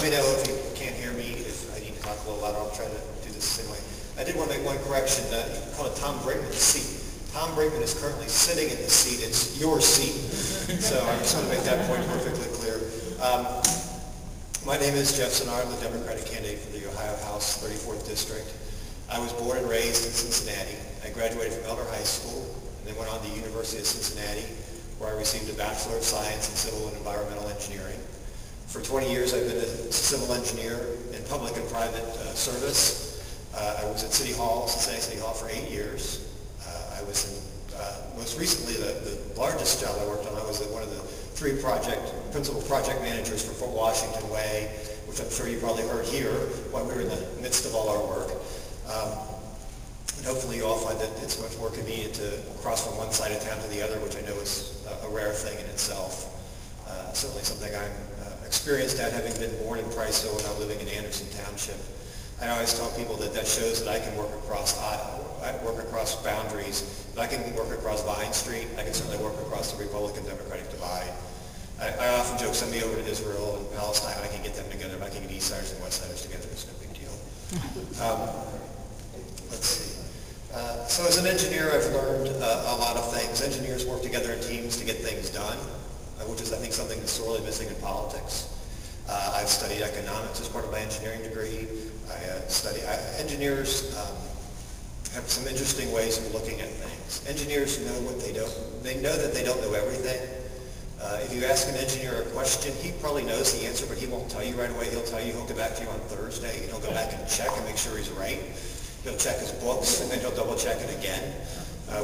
me know if you can't hear me, if I need to talk a little louder. I'll try to do this the same way. I did want to make one correction. You call it Tom Brakeman's seat. Tom Brakeman is currently sitting in the seat. It's your seat. So I just want to make that point perfectly clear. My name is Jeff Sinnard, the Democratic candidate for the Ohio House 34th District. I was born and raised in Cincinnati. I graduated from Elder High School and then went on to the University of Cincinnati, where I received a Bachelor of Science in Civil and Environmental Engineering. For 20 years, I've been a civil engineer in public and private service. I was at City Hall, Cincinnati City Hall, for 8 years. I was in, most recently, the largest job I worked on, I was one of the three principal project managers for Fort Washington Way, which I'm sure you probably heard here while we were in the midst of all our work. And hopefully you all find that it's much more convenient to cross from one side of town to the other, which I know is a rare thing in itself. Certainly something I'm experienced at, having been born in Priceville and now living in Anderson Township. I always tell people that shows that I can work across boundaries. I can work across Vine Street. I can certainly work across the Republican-Democratic divide. I often joke, send me over to Israel and Palestine, I can get them together. If I can get Eastsiders and Westsiders together, it's no big deal. Let's see. So as an engineer, I've learned a lot of things. Engineers work together in teams to get things done, which is, I think, something that's sorely missing in politics. I've studied economics as part of my engineering degree. Engineers have some interesting ways of looking at things. Engineers know what they don't. They know that they don't know everything. If you ask an engineer a question, he probably knows the answer, but he won't tell you right away. He'll tell you, he'll get back to you on Thursday, and he'll go back and check and make sure he's right. He'll check his books, and then he'll double check it again.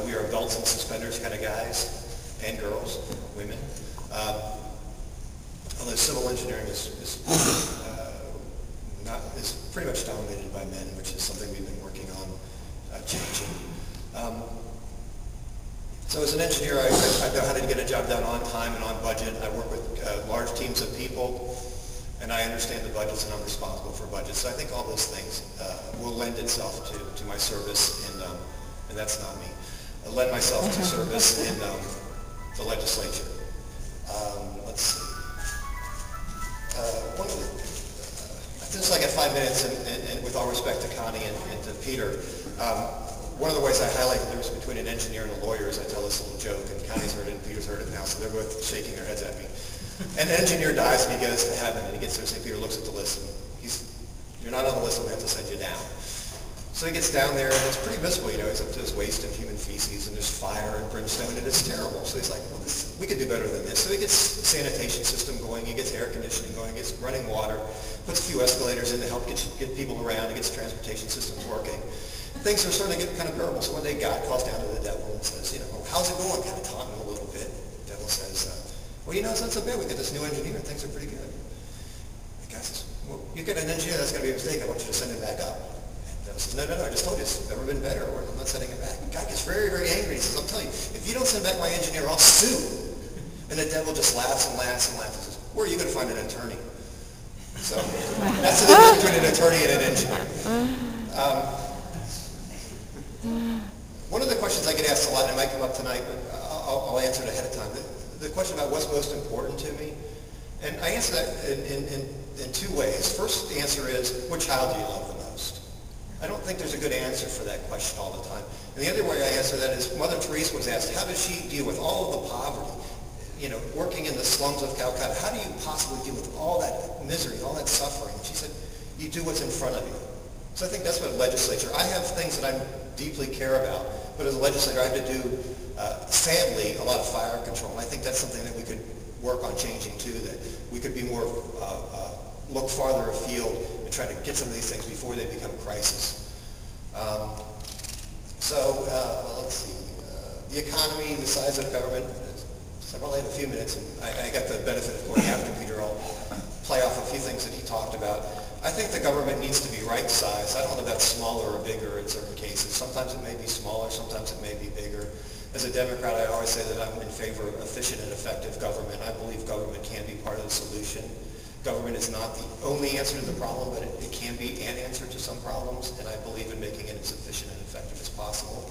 We are belts and suspenders kind of guys, and girls, women. Although civil engineering is pretty much dominated by men, which is something we've been working on changing. So as an engineer, I know how to get a job done on time and on budget. I work with large teams of people, and I understand the budgets, and I'm responsible for budgets. So I think all those things will lend itself to my service, and that's not me. I lend myself to service in the legislature. Let's see. Since I got 5 minutes, and with all respect to Connie and to Peter, one of the ways I highlight the difference between an engineer and a lawyer is I tell this little joke, and Connie's heard it and Peter's heard it now, so they're both shaking their heads at me. An engineer dies and he goes to heaven, and he gets there, St. Peter looks at the list, and you're not on the list, and we have to send you down. So he gets down there, and it's pretty miserable, he's up to his waist in human feces, and there's fire and brimstone, and it's terrible. So he's like, well, we could do better than this. So he gets the sanitation system going, he gets air conditioning going, he gets running water, puts a few escalators in to help get people around, he gets the transportation systems working. Things are starting to get kind of bearable. So one day God calls down to the devil and says, how's it going? Kind of taunting him a little bit. The devil says, well, it's not so bad. We got this new engineer, and things are pretty good. The guy says, well, you got an engineer, that's going to be a mistake. I want you to send him back up. And the devil says, no, I just told you it's never been better. I'm not sending him back. The guy gets very, very angry. He says, I'll tell you, if you don't send back my engineer, I'll sue. And the devil just laughs and laughs and laughs and says, where are you going to find an attorney? So that's the difference between an attorney and an engineer. One of the questions I get asked a lot, and it might come up tonight, but I'll answer it ahead of time. The question about what's most important to me, and I answer that in two ways. First, the answer is, what child do you love the most? I don't think there's a good answer for that question all the time. And the other way I answer that is, Mother Teresa was asked, how does she deal with all of the poverty? Working in the slums of Calcutta, how do you possibly deal with all that misery, all that suffering? And she said, you do what's in front of you. So I think that's what a legislature, I have things that I deeply care about, but as a legislator I have to do, sadly, a lot of fire control. And I think that's something that we could work on changing too, that we could be more, look farther afield and try to get some of these things before they become a crisis. Let's see, the economy, the size of government, so I probably have a few minutes, and I got the benefit of going after Peter. I'll play off a few things that he talked about. I think the government needs to be right-sized. I don't know if that's smaller or bigger in certain cases. Sometimes it may be smaller, sometimes it may be bigger. As a Democrat, I always say that I'm in favor of efficient and effective government. I believe government can be part of the solution. Government is not the only answer to the problem, but it can be an answer to some problems, and I believe in making it as efficient and effective as possible.